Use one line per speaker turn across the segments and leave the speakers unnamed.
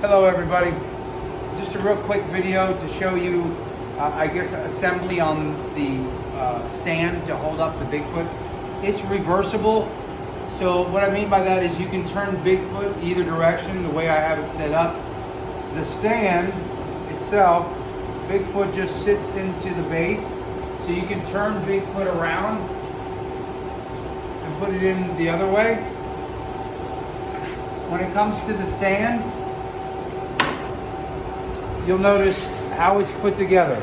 Hello everybody, just a real quick video to show you I guess assembly on the stand to hold up the Bigfoot. It's reversible, so what I mean by that is you can turn Bigfoot either direction the way I have it set up. The stand itself, Bigfoot just sits into the base, so you can turn Bigfoot around and put it in the other way. When it comes to the stand, you'll notice how it's put together.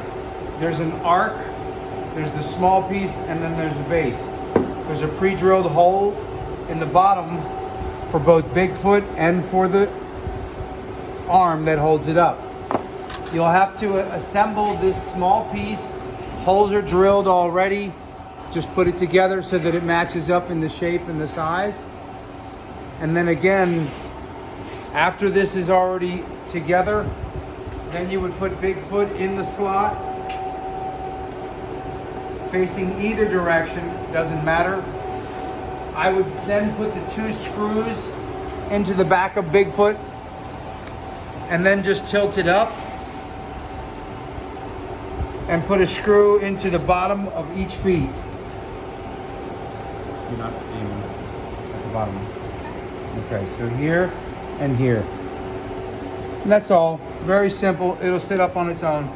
There's an arc, there's the small piece, and then there's the base. There's a pre-drilled hole in the bottom for both Bigfoot and for the arm that holds it up. You'll have to assemble this small piece. Holes are drilled already. Just put it together so that it matches up in the shape and the size. And then again, after this is already together, then you would put Bigfoot in the slot, facing either direction, doesn't matter. I would then put the 2 screws into the back of Bigfoot and then just tilt it up and put a screw into the bottom of each feet. You're not aiming at the bottom. Okay, so here and here. And that's all. Very simple. It'll sit up on its own.